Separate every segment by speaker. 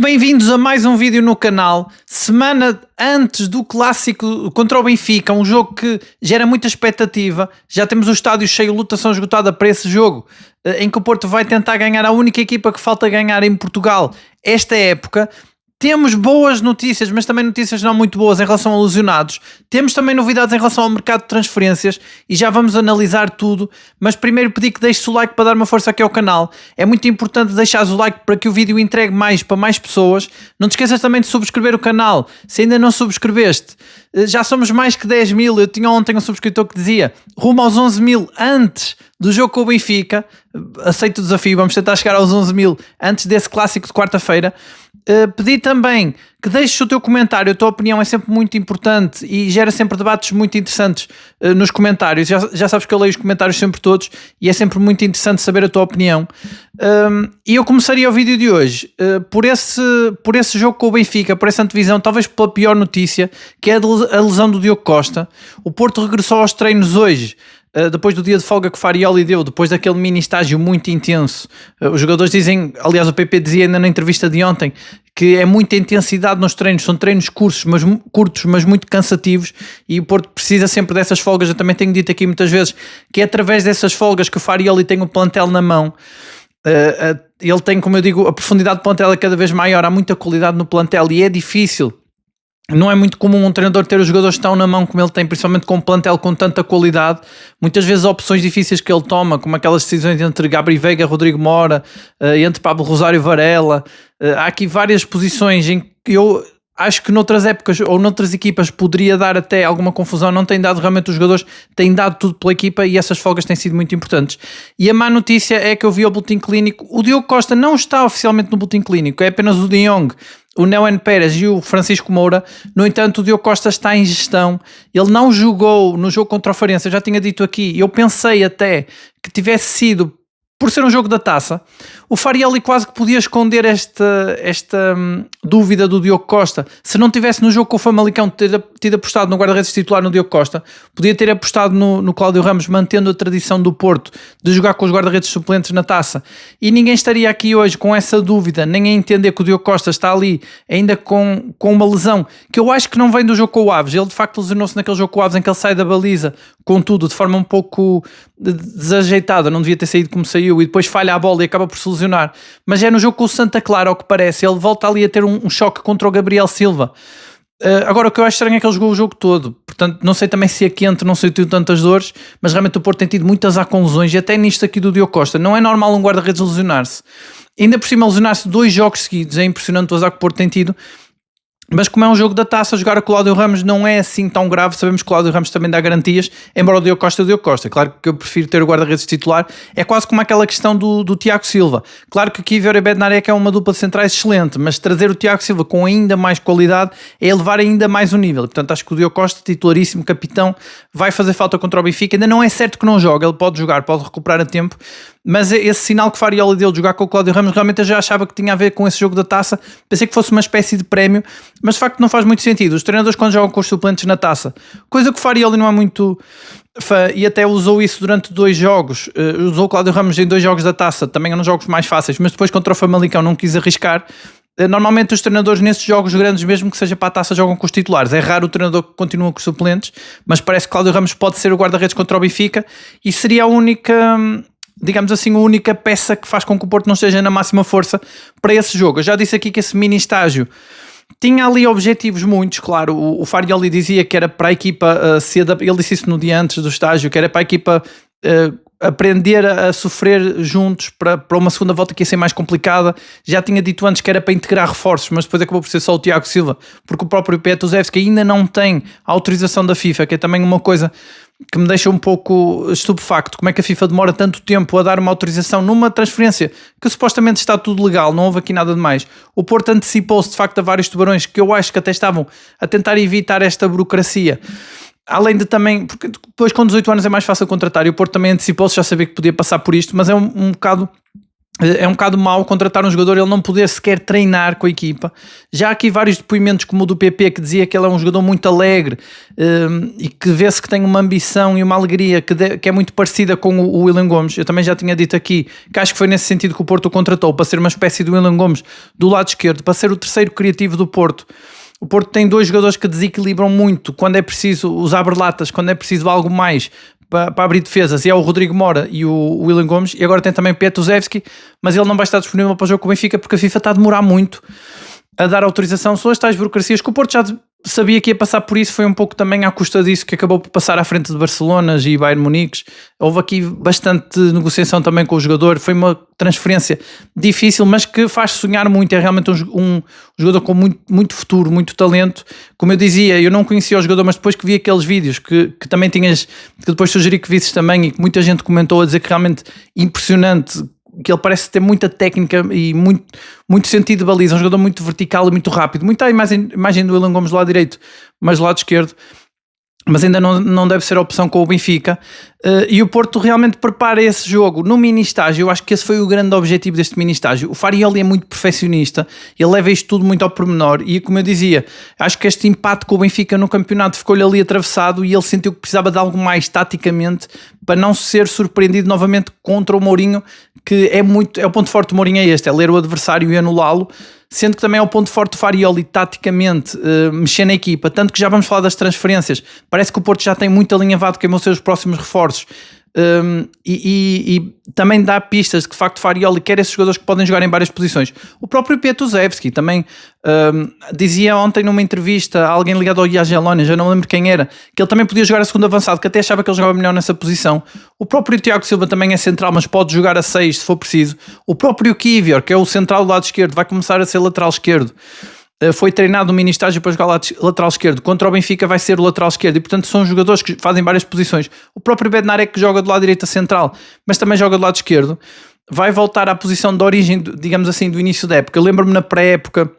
Speaker 1: bem-vindos a mais um vídeo no canal. Semana antes do clássico contra o Benfica, um jogo que gera muita expectativa. Já temos o estádio cheio, lotação esgotada para esse jogo, em que o Porto vai tentar ganhar a única equipa que falta ganhar em Portugal esta época. Temos boas notícias, mas também notícias não muito boas em relação a lesionados. Temos também novidades em relação ao mercado de transferências e já vamos analisar tudo. Mas primeiro pedi que deixes o like para dar uma força aqui ao canal. É muito importante deixares o like para que o vídeo entregue mais para mais pessoas. Não te esqueças também de subscrever o canal. Se ainda não subscreveste, já somos mais que 10 mil. Eu tinha ontem um subscritor que dizia rumo aos 11 mil antes do jogo com o Benfica. Aceito o desafio, vamos tentar chegar aos 11 mil antes desse clássico de quarta-feira. Pedi também que deixes o teu comentário, a tua opinião é sempre muito importante e gera sempre debates muito interessantes nos comentários. Já sabes que eu leio os comentários sempre todos e é sempre muito interessante saber a tua opinião. E eu começaria o vídeo de hoje por esse jogo com o Benfica, por essa antevisão, talvez pela pior notícia, que é a lesão do Diogo Costa. O Porto regressou aos treinos hoje, depois do dia de folga que o Farioli deu, depois daquele mini estágio muito intenso. Os jogadores dizem, aliás o PP dizia ainda na entrevista de ontem, que é muita intensidade nos treinos, são treinos curtos, mas muito cansativos, e o Porto precisa sempre dessas folgas. Eu também tenho dito aqui muitas vezes que é através dessas folgas que o Farioli tem o plantel na mão. Ele tem, como eu digo, a profundidade do plantel é cada vez maior, há muita qualidade no plantel e é difícil. Não é muito comum um treinador ter os jogadores que estão na mão como ele tem, principalmente com um plantel com tanta qualidade. Muitas vezes opções difíceis que ele toma, como aquelas decisões entre Gabri Veiga, Rodrigo Mora, entre Pablo Rosário e Varela. Há aqui várias posições em que eu acho que noutras épocas ou noutras equipas poderia dar até alguma confusão. Não tem dado, realmente os jogadores têm dado tudo pela equipa e essas folgas têm sido muito importantes. E a má notícia é que eu vi o boletim clínico. O Diogo Costa não está oficialmente no boletim clínico, é apenas o De Jong, o Neuen Pérez e o Francisco Moura. No entanto, o Diogo Costa está em gestão. Ele não jogou no jogo contra o Farense, eu já tinha dito aqui. Eu pensei até que tivesse sido por ser um jogo da taça. O Farioli quase que podia esconder esta dúvida do Diogo Costa. Se não tivesse no jogo com o Famalicão tido apostado no guarda-redes titular no Diogo Costa, podia ter apostado no Cláudio Ramos, mantendo a tradição do Porto de jogar com os guarda-redes suplentes na taça. E ninguém estaria aqui hoje com essa dúvida, nem a entender que o Diogo Costa está ali ainda com uma lesão, que eu acho que não vem do jogo com o Aves. Ele de facto lesionou-se naquele jogo com o Aves em que ele sai da baliza, contudo, de forma um pouco desajeitada, não devia ter saído como saiu, e depois falha a bola e acaba por se lesionar. Mas é no jogo com o Santa Clara, ao que parece, ele volta ali a ter um choque contra o Gabriel Silva. Agora, o que eu acho estranho é que ele jogou o jogo todo, portanto não sei também se é quente, não sentiu tantas dores, mas realmente o Porto tem tido muitas lesões, e até nisto aqui do Diogo Costa, não é normal um guarda-redes lesionar-se. Ainda por cima lesionar-se 2 jogos seguidos, é impressionante o azar que o Porto tem tido. Mas como é um jogo da taça, jogar a Cláudio Ramos não é assim tão grave. Sabemos que o Cláudio Ramos também dá garantias, embora o Diogo Costa é o Diogo Costa. Claro que eu prefiro ter o guarda-redes titular. É quase como aquela questão do Tiago Silva. Claro que o Kiwior e Bednarek é uma dupla de centrais excelente, mas trazer o Tiago Silva com ainda mais qualidade é elevar ainda mais o nível. Portanto, acho que o Diogo Costa, titularíssimo, capitão, vai fazer falta contra o Benfica. Ainda não é certo que não joga, ele pode jogar, pode recuperar a tempo, mas esse sinal que Farioli deu de jogar com o Cláudio Ramos, realmente eu já achava que tinha a ver com esse jogo da taça. Pensei que fosse uma espécie de prémio, mas de facto não faz muito sentido. Os treinadores, quando jogam com os suplentes na taça, coisa que o Farioli não é muito fã, e até usou isso durante 2 jogos, usou o Cláudio Ramos em 2 jogos da taça, também eram jogos mais fáceis, mas depois contra o Famalicão não quis arriscar. Normalmente os treinadores nesses jogos grandes, mesmo que seja para a taça, jogam com os titulares. É raro o treinador que continua com os suplentes, mas parece que Cláudio Ramos pode ser o guarda-redes contra o Benfica e seria a única, digamos assim, a única peça que faz com que o Porto não esteja na máxima força para esse jogo. Eu já disse aqui que esse mini estágio tinha ali objetivos muitos, claro. O Farioli dizia que era para a equipa ele disse isso no dia antes do estágio, que era para a equipa aprender a sofrer juntos para uma segunda volta que ia ser mais complicada. Já tinha dito antes que era para integrar reforços, mas depois acabou por ser só o Tiago Silva, porque o próprio Petruševski ainda não tem a autorização da FIFA, que é também uma coisa que me deixa um pouco estupefacto. Como é que a FIFA demora tanto tempo a dar uma autorização numa transferência que supostamente está tudo legal, não houve aqui nada de mais. O Porto antecipou-se de facto a vários tubarões que eu acho que até estavam a tentar evitar esta burocracia. Além de também, porque depois com 18 anos é mais fácil contratar, e o Porto também antecipou-se, já sabia que podia passar por isto, mas é um bocado É um bocado mau contratar um jogador e ele não poder sequer treinar com a equipa. Já há aqui vários depoimentos, como o do PP, que dizia que ele é um jogador muito alegre, e que vê-se que tem uma ambição e uma alegria que é muito parecida com o William Gomes. Eu também já tinha dito aqui que acho que foi nesse sentido que o Porto o contratou, para ser uma espécie de William Gomes do lado esquerdo, para ser o terceiro criativo do Porto. O Porto tem dois jogadores que desequilibram muito quando é preciso os abre-latas, quando é preciso algo mais para abrir defesas, e é o Rodrigo Mora e o William Gomes, e agora tem também Petrusevski, mas ele não vai estar disponível para o jogo com o Benfica porque a FIFA está a demorar muito a dar autorização. São as tais burocracias que o Porto já sabia que ia passar por isso, foi um pouco também à custa disso que acabou por passar à frente de Barcelona e Bayern Munique. Houve aqui bastante negociação também com o jogador, foi uma transferência difícil, mas que faz sonhar muito. É realmente um jogador com muito futuro, muito talento. Como eu dizia, eu não conhecia o jogador, mas depois que vi aqueles vídeos que também tinhas, que depois sugeri que visses também, e que muita gente comentou a dizer que realmente impressionante, que ele parece ter muita técnica e muito sentido de baliza, um jogador muito vertical e muito rápido. Muita imagem do William Gomes do lado direito, mas do lado esquerdo, mas ainda não deve ser a opção com o Benfica. E o Porto realmente prepara esse jogo no mini estágio. Eu acho que esse foi o grande objetivo deste mini estágio. O Farioli é muito perfeccionista, ele leva isto tudo muito ao pormenor, e como eu dizia, acho que este empate com o Benfica no campeonato ficou-lhe ali atravessado, e ele sentiu que precisava de algo mais taticamente para não ser surpreendido novamente contra o Mourinho, que é o ponto forte do Mourinho, é este, é ler o adversário e anulá-lo, sendo que também é o ponto forte do Farioli taticamente, mexer na equipa. Tanto que já vamos falar das transferências, parece que o Porto já tem muito alinhavado quem vão ser os próximos reforços, e também dá pistas de que de facto Farioli quer esses jogadores que podem jogar em várias posições. O próprio Petrusevski também dizia ontem numa entrevista a alguém ligado ao Jagiellônia, já não lembro quem era, que ele também podia jogar a segundo avançado, que até achava que ele jogava melhor nessa posição. O próprio Tiago Silva também é central, mas pode jogar a 6 se for preciso. O próprio Kivior, que é o central do lado esquerdo, vai começar a ser lateral esquerdo. Foi treinado no mini estágio para jogar lateral esquerdo. Contra o Benfica vai ser o lateral esquerdo, e portanto são jogadores que fazem várias posições. O próprio Bednarek, que joga do lado direito a central, mas também joga do lado esquerdo, vai voltar à posição de origem, digamos assim, do início da época. Eu lembro-me na pré-época,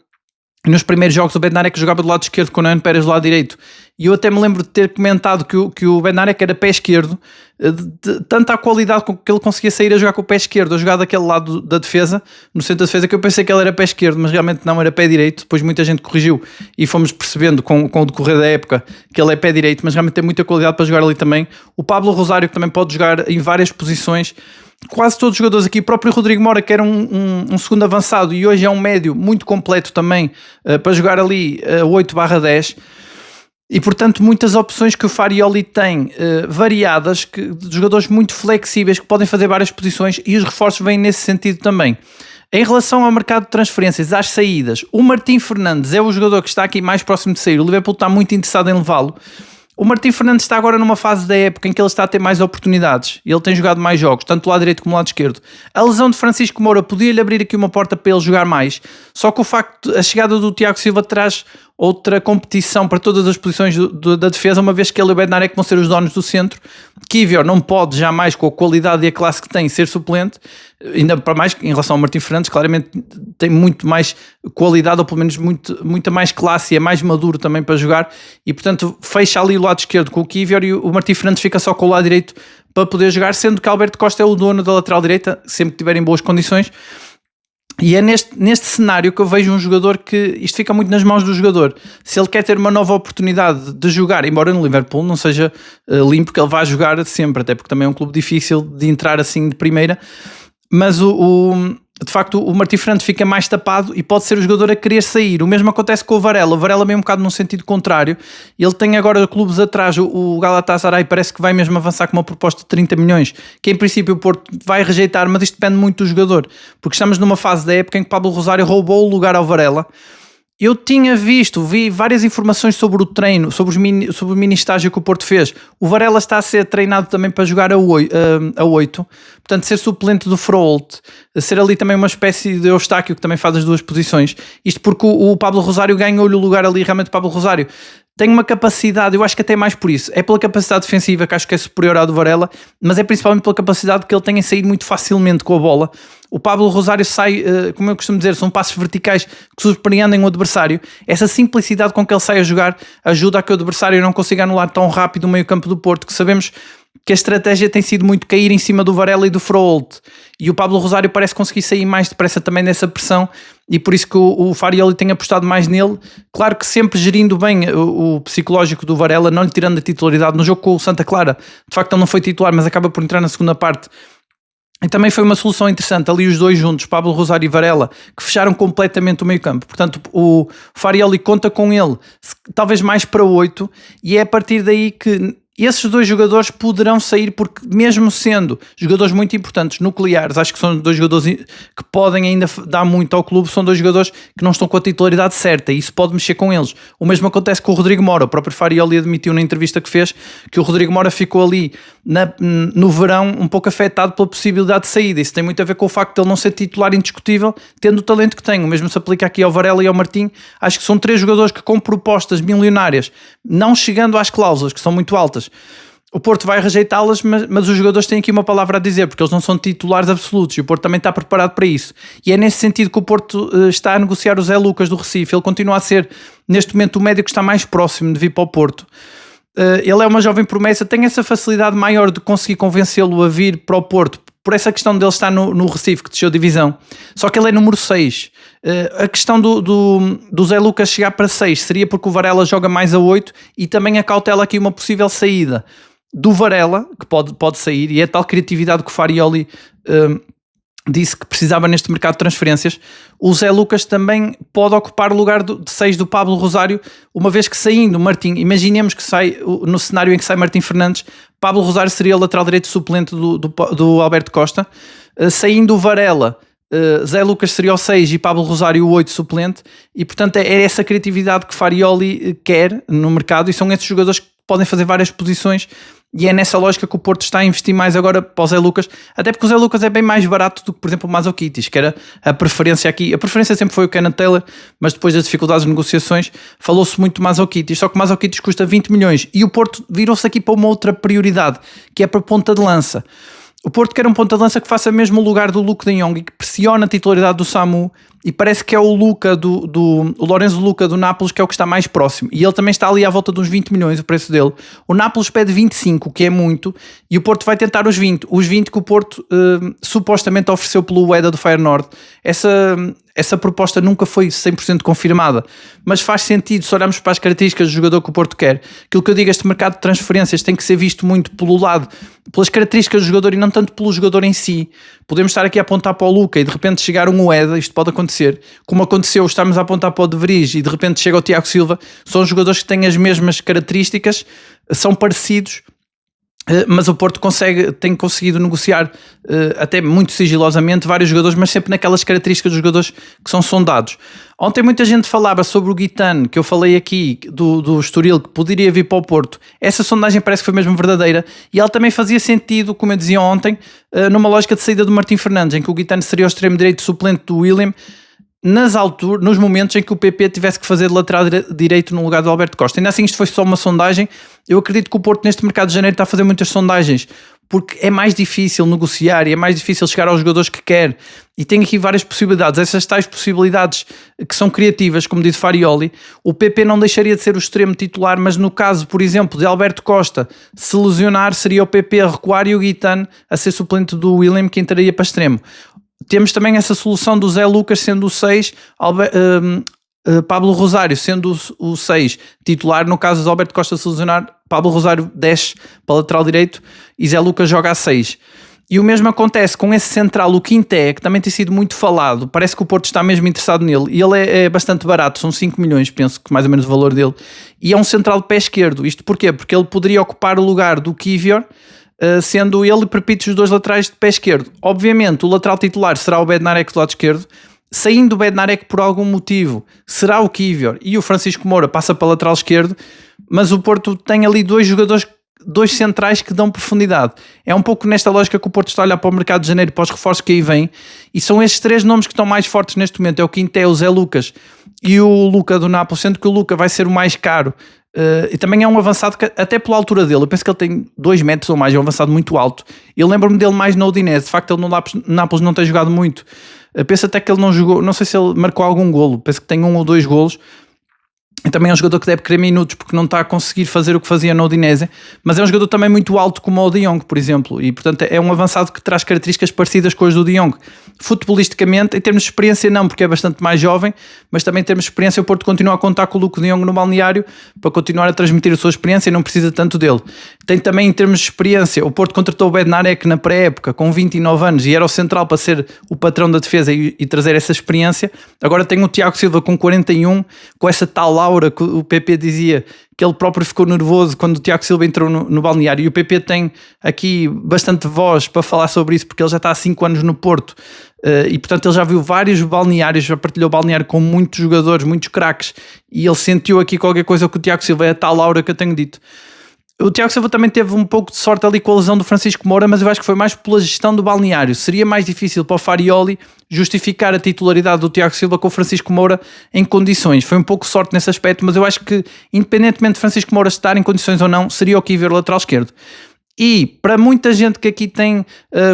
Speaker 1: nos primeiros jogos, o Bednarek jogava do lado esquerdo com o Nuno Pérez do lado direito, e eu até me lembro de ter comentado que o Bednarek era pé esquerdo, tanta a qualidade com que ele conseguia sair a jogar com o pé esquerdo, a jogar daquele lado da defesa, no centro da defesa, que eu pensei que ele era pé esquerdo, mas realmente não, era pé direito. Depois muita gente corrigiu e fomos percebendo com o decorrer da época que ele é pé direito, mas realmente tem muita qualidade para jogar ali também. O Pablo Rosário, que também pode jogar em várias posições. Quase todos os jogadores aqui, o próprio Rodrigo Mora, que era um segundo avançado e hoje é um médio muito completo também, para jogar ali 8/10, e portanto muitas opções que o Farioli tem, variadas, de jogadores muito flexíveis que podem fazer várias posições, e os reforços vêm nesse sentido também. Em relação ao mercado de transferências, às saídas, o Martim Fernandes é o jogador que está aqui mais próximo de sair. O Liverpool está muito interessado em levá-lo. O Martim Fernandes está agora numa fase da época em que ele está a ter mais oportunidades. Ele tem jogado mais jogos, tanto do lado direito como do lado esquerdo. A lesão de Francisco Moura podia-lhe abrir aqui uma porta para ele jogar mais, só que o facto, a chegada do Tiago Silva traz outra competição para todas as posições da defesa, uma vez que ele e o Bednarek vão ser os donos do centro. Kivior não pode jamais, com a qualidade e a classe que tem, ser suplente, ainda para mais em relação ao Martim Fernandes, claramente tem muito mais qualidade, ou pelo menos muita mais classe, e é mais maduro também para jogar, e portanto fecha ali o lado esquerdo com o Kivior, e o Martim Fernandes fica só com o lado direito para poder jogar, sendo que Alberto Costa é o dono da lateral direita, sempre que tiver em boas condições. E é neste cenário que eu vejo um jogador que isto fica muito nas mãos do jogador. Se ele quer ter uma nova oportunidade de jogar, embora no Liverpool não seja limpo, que ele vai jogar sempre, até porque também é um clube difícil de entrar assim de primeira, mas de facto o Martim Fernandes fica mais tapado e pode ser o jogador a querer sair. O mesmo acontece com o Varela. O Varela meio um bocado num sentido contrário. Ele tem agora clubes atrás. O Galatasaray parece que vai mesmo avançar com uma proposta de 30 milhões, que em princípio o Porto vai rejeitar, mas isto depende muito do jogador, porque estamos numa fase da época em que Pablo Rosário roubou o lugar ao Varela. Eu vi várias informações sobre o treino, sobre o mini estágio que o Porto fez. O Varela está a ser treinado também para jogar a 8, portanto ser suplente do Froholt, ser ali também uma espécie de Eustáquio, que também faz as duas posições. Isto porque o Pablo Rosário ganhou-lhe o lugar ali. Realmente o Pablo Rosário tem uma capacidade, eu acho que até mais por isso, é pela capacidade defensiva, que acho que é superior à do Varela, mas é principalmente pela capacidade que ele tem em sair muito facilmente com a bola. o Pablo Rosário sai, como eu costumo dizer, são passos verticais que surpreendem o adversário. Essa simplicidade com que ele sai a jogar ajuda a que o adversário não consiga anular tão rápido o meio campo do Porto, que sabemos que a estratégia tem sido muito cair em cima do Varela e do Froholt, e o Pablo Rosário parece conseguir sair mais depressa também dessa pressão, e por isso que o Farioli tem apostado mais nele, claro que sempre gerindo bem o psicológico do Varela, não lhe tirando a titularidade. No jogo com o Santa Clara, de facto ele não foi titular, mas acaba por entrar na segunda parte, e também foi uma solução interessante, ali os dois juntos, Pablo Rosário e Varela, que fecharam completamente o meio campo. Portanto, o Farioli conta com ele, talvez mais para 8, e é a partir daí que esses dois jogadores poderão sair, porque mesmo sendo jogadores muito importantes, nucleares, acho que são dois jogadores que podem ainda dar muito ao clube, são dois jogadores que não estão com a titularidade certa, e isso pode mexer com eles. O mesmo acontece com o Rodrigo Mora. O próprio Farioli admitiu na entrevista que fez que o Rodrigo Mora ficou ali no verão um pouco afetado pela possibilidade de saída. Isso tem muito a ver com o facto de ele não ser titular indiscutível, tendo o talento que tem. O mesmo se aplica aqui ao Varela e ao Martim. Acho que são três jogadores que, com propostas milionárias, não chegando às cláusulas, que são muito altas, o Porto vai rejeitá-las, mas os jogadores têm aqui uma palavra a dizer, porque eles não são titulares absolutos, e o Porto também está preparado para isso. E é nesse sentido que o Porto está a negociar o Zé Lucas do Recife. Ele continua a ser, neste momento, o médio que está mais próximo de vir para o Porto. Ele é uma jovem promessa, tem essa facilidade maior de conseguir convencê-lo a vir para o Porto, por essa questão dele estar no Recife, que desceu divisão. Só que ele é número 6. A questão do Zé Lucas chegar para 6 seria porque o Varela joga mais a 8, e também acautela aqui uma possível saída do Varela, que pode sair, e é tal criatividade que o Farioli disse que precisava neste mercado de transferências. O Zé Lucas também pode ocupar o lugar de 6 do Pablo Rosário, uma vez que, saindo Martim, imaginemos que sai, no cenário em que sai Martim Fernandes, Pablo Rosário seria o lateral direito suplente do Alberto Costa. Saindo o Varela, Zé Lucas seria o 6 e Pablo Rosário o 8 suplente, e portanto é essa criatividade que Farioli quer no mercado, e são esses jogadores que podem fazer várias posições, e é nessa lógica que o Porto está a investir mais agora para o Zé Lucas, até porque o Zé Lucas é bem mais barato do que, por exemplo, o Mazzokitis, que era a preferência aqui. A preferência sempre foi o Kenneth Taylor, mas depois das dificuldades de negociações falou-se muito do Mazzokitis, só que o Mazzokitis custa 20 milhões, e o Porto virou-se aqui para uma outra prioridade, que é para a ponta de lança. O Porto quer um ponta de lança que faça mesmo o lugar do Luke de Jong e que pressiona a titularidade do Samu, e parece que é o Luca o Lorenzo Luca do Nápoles, que é o que está mais próximo, e ele também está ali à volta de uns 20 milhões o preço dele. O Nápoles pede 25, que é muito, e o Porto vai tentar os 20 que o Porto supostamente ofereceu pelo Ueda do Feyenoord. Essa proposta nunca foi 100% confirmada, mas faz sentido se olharmos para as características do jogador que o Porto quer. Aquilo que eu digo, este mercado de transferências tem que ser visto muito pelo lado, pelas características do jogador e não tanto pelo jogador em si. Podemos estar aqui a apontar para o Luca e de repente chegar um Ueda, isto pode acontecer, como aconteceu estarmos a apontar para o De Vries e de repente chega o Tiago Silva. São jogadores que têm as mesmas características, são parecidos, mas o Porto tem conseguido negociar até muito sigilosamente vários jogadores, mas sempre naquelas características dos jogadores que são sondados. Ontem muita gente falava sobre o Guitane, que eu falei aqui, do Estoril, que poderia vir para o Porto. Essa sondagem parece que foi mesmo verdadeira, e ela também fazia sentido, como eu dizia ontem, numa lógica de saída do Martim Fernandes, em que o Guitane seria o extremo direito suplente do William, nos momentos em que o PP tivesse que fazer de lateral direito no lugar do Alberto Costa. Ainda assim, isto foi só uma sondagem. Eu acredito que o Porto neste mercado de janeiro está a fazer muitas sondagens, porque é mais difícil negociar e é mais difícil chegar aos jogadores que quer, e tem aqui várias possibilidades. Essas tais possibilidades que são criativas, como disse Farioli, o PP não deixaria de ser o extremo titular, mas no caso, por exemplo, de Alberto Costa se lesionar, seria o PP a recuar e o Guitane a ser suplente do William, que entraria para extremo. Temos também essa solução do Zé Lucas sendo o 6, Pablo Rosário sendo o 6 titular. No caso de Alberto Costa se lesionar, Pablo Rosário desce para o lateral direito e Zé Lucas joga a 6. E o mesmo acontece com esse central, o Quinté, que também tem sido muito falado. Parece que o Porto está mesmo interessado nele, e ele é bastante barato, são 5 milhões, penso que mais ou menos o valor dele, e é um central de pé esquerdo. Isto porquê? Porque ele poderia ocupar o lugar do Kivior, sendo ele, repito, os dois laterais de pé esquerdo. Obviamente o lateral titular será o Bednarek do lado esquerdo. Saindo o Bednarek por algum motivo, será o Kivior, e o Francisco Moura passa para o lateral esquerdo, mas o Porto tem ali dois centrais que dão profundidade. É um pouco nesta lógica que o Porto está a olhar para o mercado de janeiro, para os reforços que aí vêm, e são estes três nomes que estão mais fortes neste momento. É o Quinté, o Zé Lucas e o Luca do Nápoles, sendo que o Luca vai ser o mais caro E também é um avançado que, até pela altura dele, eu penso que ele tem 2 metros ou mais, é um avançado muito alto. Eu lembro-me dele mais na Udinese, de facto ele no Nápoles não tem jogado muito. Penso até que ele não jogou, não sei se ele marcou algum golo, penso que tem 1 ou 2 golos. E também é um jogador que deve querer minutos porque não está a conseguir fazer o que fazia na Udinese, mas é um jogador também muito alto como o De Jong, por exemplo, e portanto é um avançado que traz características parecidas com as do De Jong. Futebolisticamente, em termos de experiência não, porque é bastante mais jovem, mas também em termos de experiência o Porto continua a contar com o Luke De Jong no balneário para continuar a transmitir a sua experiência e não precisa tanto dele. Tem também em termos de experiência, o Porto contratou o Bednarek na pré-época com 29 anos e era o central para ser o patrão da defesa e trazer essa experiência. Agora tem o Tiago Silva com 41, com essa tal aura que o PP dizia que ele próprio ficou nervoso quando o Tiago Silva entrou no balneário, e o PP tem aqui bastante voz para falar sobre isso porque ele já está há 5 anos no Porto, e portanto ele já viu vários balneários, já partilhou balneário com muitos jogadores, muitos craques, e ele sentiu aqui qualquer coisa com o Tiago Silva, é a tal aura que eu tenho dito. O Tiago Silva também teve um pouco de sorte ali com a lesão do Francisco Moura, mas eu acho que foi mais pela gestão do balneário. Seria mais difícil para o Farioli justificar a titularidade do Tiago Silva com o Francisco Moura em condições. Foi um pouco sorte nesse aspecto, mas eu acho que, independentemente de Francisco Moura estar em condições ou não, seria o Kiwior lateral esquerdo. E para muita gente que aqui tem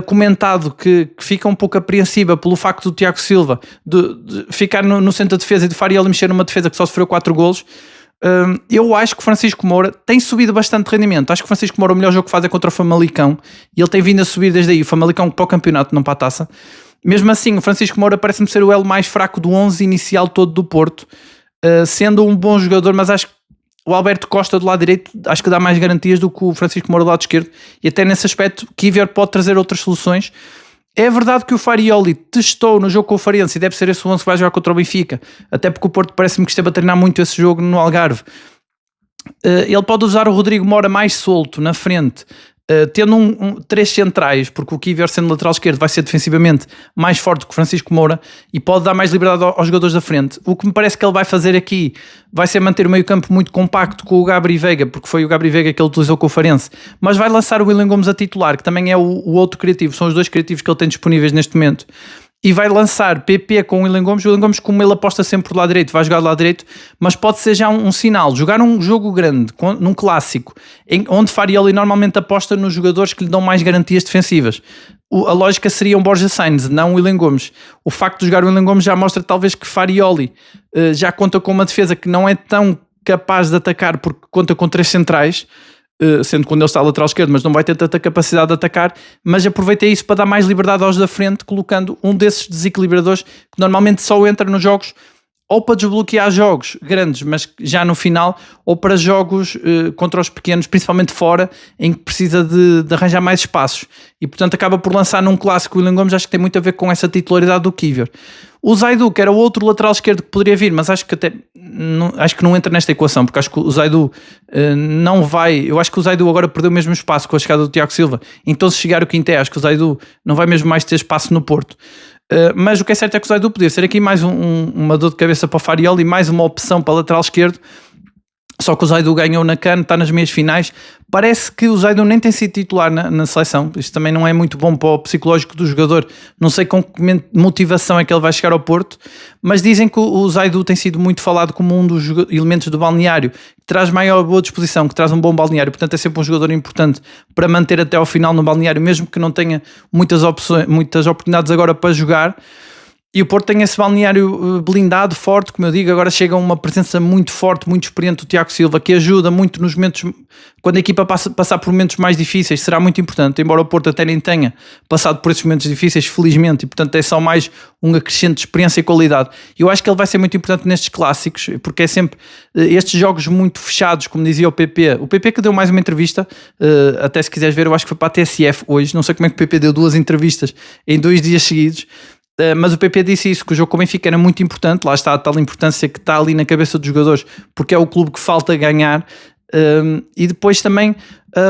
Speaker 1: comentado que fica um pouco apreensiva pelo facto do Tiago Silva de ficar no centro de defesa e de Farioli mexer numa defesa que só sofreu 4 golos, eu acho que o Francisco Moura tem subido bastante de rendimento. Acho que o Francisco Moura, o melhor jogo que faz é contra o Famalicão, e ele tem vindo a subir desde aí. O Famalicão para o campeonato, não para a taça. Mesmo assim, o Francisco Moura parece-me ser o elo mais fraco do 11 inicial todo do Porto, sendo um bom jogador, mas acho que o Alberto Costa do lado direito acho que dá mais garantias do que o Francisco Moura do lado esquerdo, e até nesse aspecto Kiwior pode trazer outras soluções. É verdade que o Farioli testou no jogo com o Farense, e deve ser esse o 11 que vai jogar contra o Benfica, até porque o Porto parece-me que esteve a treinar muito esse jogo no Algarve. Ele pode usar o Rodrigo Moura mais solto na frente, tendo 3 centrais, porque o Kiwior, sendo lateral esquerdo, vai ser defensivamente mais forte que o Francisco Moura e pode dar mais liberdade aos jogadores da frente. O que me parece que ele vai fazer aqui vai ser manter o meio campo muito compacto com o Gabri Veiga, porque foi o Gabri Veiga que ele utilizou com o Farense, mas vai lançar o William Gomes a titular, que também é o outro criativo, são os 2 criativos que ele tem disponíveis neste momento. E vai lançar PP com o William Gomes, como ele aposta sempre por lado direito, vai jogar do lado direito, mas pode ser já um sinal, jogar um jogo grande, num clássico, onde Farioli normalmente aposta nos jogadores que lhe dão mais garantias defensivas. A lógica seria um Borja Sainz, não o William Gomes. O facto de jogar o William Gomes já mostra talvez que Farioli já conta com uma defesa que não é tão capaz de atacar porque conta com 3 centrais, sendo quando ele está lateral esquerdo, mas não vai ter tanta capacidade de atacar, mas aproveita isso para dar mais liberdade aos da frente, colocando um desses desequilibradores que normalmente só entra nos jogos ou para desbloquear jogos grandes, mas já no final, ou para jogos contra os pequenos, principalmente fora, em que precisa de arranjar mais espaços. E portanto acaba por lançar num clássico o William Gomes, acho que tem muito a ver com essa titularidade do Kiwior. O Zaidu, que era o outro lateral esquerdo que poderia vir, mas acho que não entra nesta equação, porque acho que o Zaidu não vai. Eu acho que o Zaidu agora perdeu o mesmo espaço com a chegada do Tiago Silva. Então, se chegar o Quinté, acho que o Zaidu não vai mesmo mais ter espaço no Porto. Mas o que é certo é que o Zaidu podia ser aqui mais uma dor de cabeça para o Farioli, mais uma opção para lateral esquerdo. Só que o Zaidu ganhou na CAN, está nas meias finais. Parece que o Zaidu nem tem sido titular na seleção. Isto também não é muito bom para o psicológico do jogador. Não sei com que motivação é que ele vai chegar ao Porto, mas dizem que o Zaidu tem sido muito falado como um dos elementos do balneário, que traz maior boa disposição, que traz um bom balneário. Portanto, é sempre um jogador importante para manter até ao final no balneário, mesmo que não tenha muitas oportunidades agora para jogar. E o Porto tem esse balneário blindado, forte, como eu digo, agora chega uma presença muito forte, muito experiente do Tiago Silva, que ajuda muito nos momentos, quando a equipa passar por momentos mais difíceis, será muito importante, embora o Porto até nem tenha passado por esses momentos difíceis, felizmente, e portanto é só mais um acrescente de experiência e qualidade. Eu acho que ele vai ser muito importante nestes clássicos, porque é sempre estes jogos muito fechados, como dizia o PP que deu mais uma entrevista, até se quiseres ver, eu acho que foi para a TSF hoje, não sei como é que o PP deu 2 entrevistas em 2 dias seguidos. Mas o PP disse isso, que o jogo com o Benfica era muito importante, lá está a tal importância que está ali na cabeça dos jogadores, porque é o clube que falta ganhar. E depois também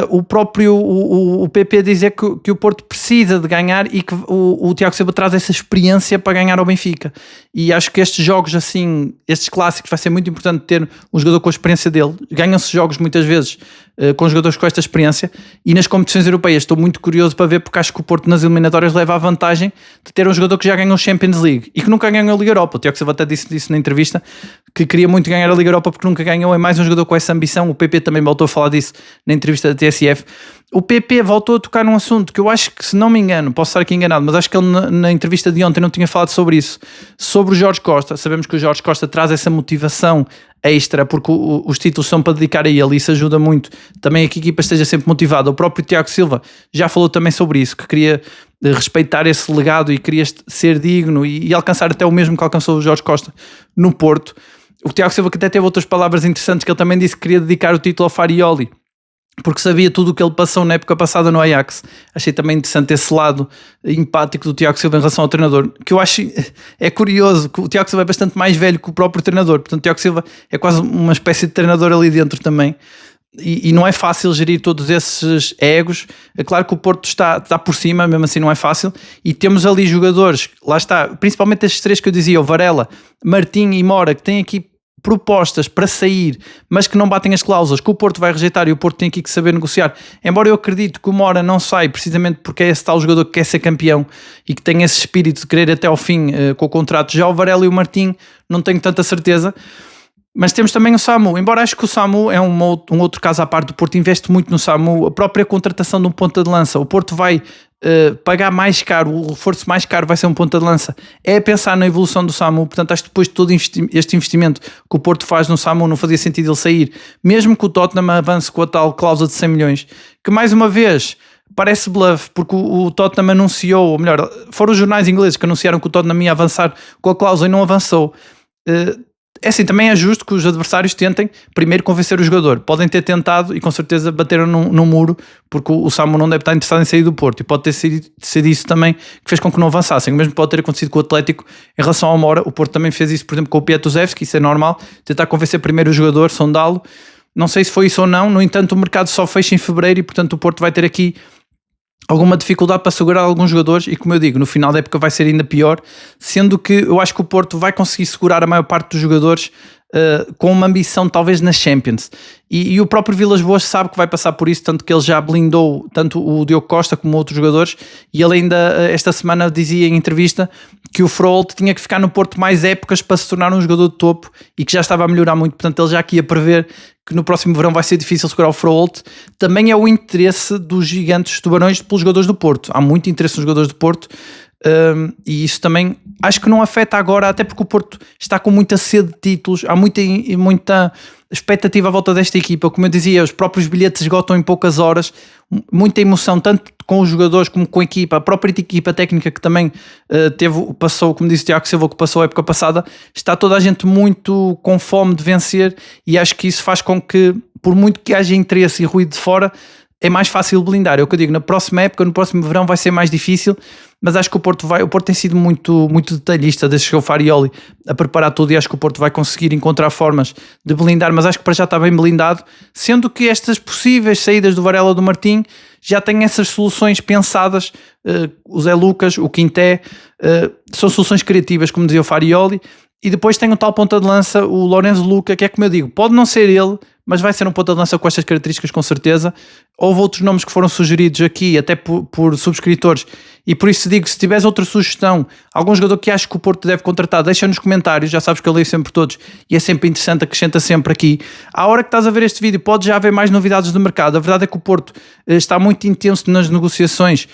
Speaker 1: o próprio o PP dizer que o Porto precisa de ganhar e que o Tiago Silva traz essa experiência para ganhar ao Benfica, e acho que estes jogos assim, estes clássicos, vai ser muito importante ter um jogador com a experiência dele. Ganham-se jogos muitas vezes com jogadores com esta experiência, e nas competições europeias estou muito curioso para ver, porque acho que o Porto nas eliminatórias leva a vantagem de ter um jogador que já ganhou o Champions League e que nunca ganhou a Liga Europa. O Tiago Silva até disse na entrevista que queria muito ganhar a Liga Europa porque nunca ganhou, é mais um jogador com essa ambição. O PP também voltou a falar disso na entrevista da TSF. O PP voltou a tocar num assunto que eu acho que, se não me engano, posso estar aqui enganado, mas acho que ele na entrevista de ontem não tinha falado sobre isso, sobre o Jorge Costa. Sabemos que o Jorge Costa traz essa motivação extra porque os títulos são para dedicar a ele e isso ajuda muito também a que a equipa esteja sempre motivada. O próprio Tiago Silva já falou também sobre isso, que queria respeitar esse legado e queria ser digno e alcançar até o mesmo que alcançou o Jorge Costa no Porto. O Tiago Silva, que até teve outras palavras interessantes, que ele também disse que queria dedicar o título ao Farioli porque sabia tudo o que ele passou na época passada no Ajax. Achei também interessante esse lado empático do Tiago Silva em relação ao treinador, que eu acho é curioso, que o Tiago Silva é bastante mais velho que o próprio treinador, portanto o Tiago Silva é quase uma espécie de treinador ali dentro também, e não é fácil gerir todos esses egos. É claro que o Porto está por cima, mesmo assim não é fácil, e temos ali jogadores, lá está, principalmente estes três que eu dizia, o Varela, Martim e Mora, que têm aqui propostas para sair, mas que não batem as cláusulas, que o Porto vai rejeitar e o Porto tem aqui que saber negociar. Embora eu acredito que o Mora não sai precisamente porque é esse tal jogador que quer ser campeão e que tem esse espírito de querer até ao fim com o contrato. Já o Varela e o Martim não tenho tanta certeza. Mas temos também o Samu, embora acho que o Samu é um outro caso à parte. O Porto investe muito no Samu, a própria contratação de um ponta de lança, o Porto vai pagar mais caro, o reforço mais caro vai ser um ponta de lança, é pensar na evolução do Samu. Portanto acho que depois de todo este investimento que o Porto faz no Samu não fazia sentido ele sair, mesmo que o Tottenham avance com a tal cláusula de 100 milhões, que mais uma vez parece bluff, porque o Tottenham anunciou, ou melhor, foram os jornais ingleses que anunciaram que o Tottenham ia avançar com a cláusula e não avançou. É assim, também é justo que os adversários tentem primeiro convencer o jogador. Podem ter tentado e com certeza bateram num muro, porque o Samu não deve estar interessado em sair do Porto, e pode ter sido isso também que fez com que não avançassem. O mesmo pode ter acontecido com o Atlético em relação ao Mora. O Porto também fez isso, por exemplo, com o Piatuzevski, isso é normal, tentar convencer primeiro o jogador, sondá-lo. Não sei se foi isso ou não, no entanto o mercado só fecha em fevereiro e portanto o Porto vai ter aqui alguma dificuldade para segurar alguns jogadores e, como eu digo, no final da época vai ser ainda pior, sendo que eu acho que o Porto vai conseguir segurar a maior parte dos jogadores com uma ambição talvez na Champions, e o próprio Vilas Boas sabe que vai passar por isso, tanto que ele já blindou tanto o Diogo Costa como outros jogadores, e ele ainda esta semana dizia em entrevista que o Froholt tinha que ficar no Porto mais épocas para se tornar um jogador de topo e que já estava a melhorar muito, portanto ele já aqui ia prever que no próximo verão vai ser difícil segurar o Froholt. Também é o interesse dos gigantes tubarões pelos jogadores do Porto, há muito interesse nos jogadores do Porto, e isso também acho que não afeta agora, até porque o Porto está com muita sede de títulos, há muita expectativa à volta desta equipa. Como eu dizia, os próprios bilhetes esgotam em poucas horas, muita emoção tanto com os jogadores como com a equipa, a própria equipa técnica que também passou, como disse o Tiago Silva, que passou a época passada, está toda a gente muito com fome de vencer, e acho que isso faz com que, por muito que haja interesse e ruído de fora, é mais fácil blindar. É o que eu digo, na próxima época, no próximo verão vai ser mais difícil, mas acho que o Porto tem sido muito, muito detalhista desde que chegou o Farioli a preparar tudo, e acho que o Porto vai conseguir encontrar formas de blindar, mas acho que para já está bem blindado, sendo que estas possíveis saídas do Varela ou do Martim já têm essas soluções pensadas, o Zé Lucas, o Quinté, são soluções criativas, como dizia o Farioli, e depois tem o tal ponta de lança, o Lorenzo Luca, que é como eu digo, pode não ser ele, mas vai ser um ponta de lança com estas características com certeza. Houve outros nomes que foram sugeridos aqui, até por subscritores, e por isso digo, se tiveres outra sugestão, algum jogador que acho que o Porto deve contratar, deixa nos comentários, já sabes que eu leio sempre todos, e é sempre interessante, acrescenta sempre aqui. À hora que estás a ver este vídeo, pode já haver mais novidades do mercado. A verdade é que o Porto está muito intenso nas negociações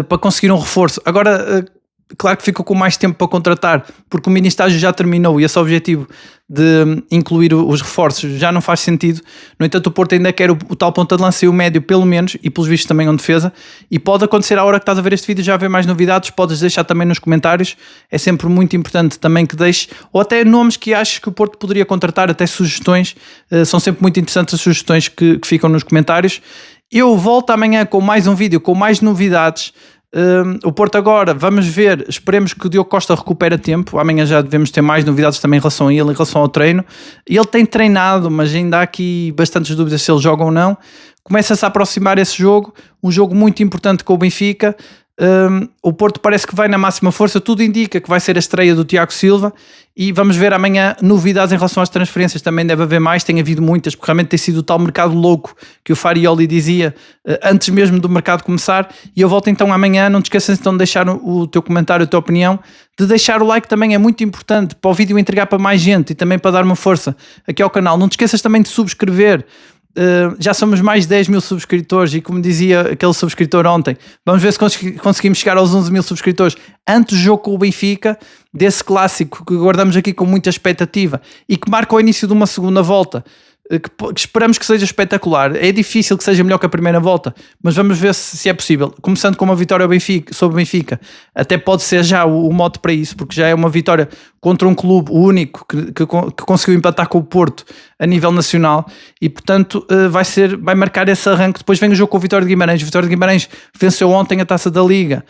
Speaker 1: para conseguir um reforço. Agora, claro que ficou com mais tempo para contratar, porque o mini estágio já terminou e esse objetivo de incluir os reforços já não faz sentido. No entanto, o Porto ainda quer o tal ponta de lança e o médio pelo menos, e pelos vistos também uma defesa, e pode acontecer à hora que estás a ver este vídeo já haver mais novidades. Podes deixar também nos comentários, é sempre muito importante também que deixes, ou até nomes que achas que o Porto poderia contratar, até sugestões, são sempre muito interessantes as sugestões que ficam nos comentários. Eu volto amanhã com mais um vídeo, com mais novidades. O Porto agora, vamos ver, esperemos que o Diogo Costa recupere a tempo. Amanhã já devemos ter mais novidades também em relação a ele, em relação ao treino. Ele tem treinado, mas ainda há aqui bastantes dúvidas se ele joga ou não. Começa-se a aproximar esse jogo, um jogo muito importante com o Benfica. O Porto parece que vai na máxima força, tudo indica que vai ser a estreia do Tiago Silva e vamos ver amanhã novidades em relação às transferências, também deve haver mais, tem havido muitas, porque realmente tem sido o tal mercado louco que o Farioli dizia antes mesmo do mercado começar. E eu volto então amanhã, não te esqueças então de deixar o teu comentário, a tua opinião, de deixar o like também, é muito importante para o vídeo entregar para mais gente e também para dar uma força aqui ao canal. Não te esqueças também de subscrever. Já somos mais de 10 mil subscritores e como dizia aquele subscritor ontem, vamos ver se conseguimos chegar aos 11 mil subscritores antes do jogo com o Benfica, desse clássico que guardamos aqui com muita expectativa e que marca o início de uma segunda volta que esperamos que seja espetacular. É difícil que seja melhor que a primeira volta, mas vamos ver se é possível. Começando com uma vitória sobre o Benfica, até pode ser já o mote para isso, porque já é uma vitória contra um clube único que conseguiu empatar com o Porto a nível nacional e portanto vai marcar esse arranque. Depois vem o jogo com o Vitória de Guimarães. O Vitória de Guimarães venceu ontem a Taça da Liga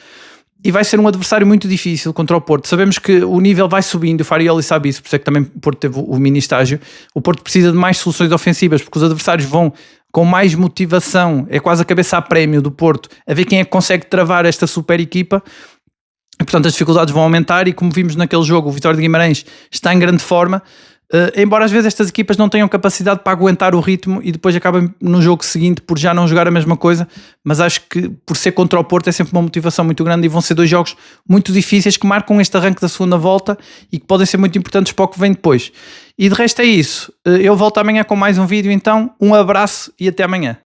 Speaker 1: e vai ser um adversário muito difícil contra o Porto. Sabemos que o nível vai subindo, o Farioli sabe isso, por isso é que também o Porto teve o mini estágio. O Porto precisa de mais soluções ofensivas, porque os adversários vão com mais motivação, é quase a cabeça a prémio do Porto, a ver quem é que consegue travar esta super equipa. E, portanto, as dificuldades vão aumentar e como vimos naquele jogo, o Vitória de Guimarães está em grande forma. Embora às vezes estas equipas não tenham capacidade para aguentar o ritmo e depois acabam no jogo seguinte por já não jogar a mesma coisa, mas acho que por ser contra o Porto é sempre uma motivação muito grande e vão ser dois jogos muito difíceis que marcam este arranque da segunda volta e que podem ser muito importantes para o que vem depois. E de resto é isso, eu volto amanhã com mais um vídeo, então um abraço e até amanhã.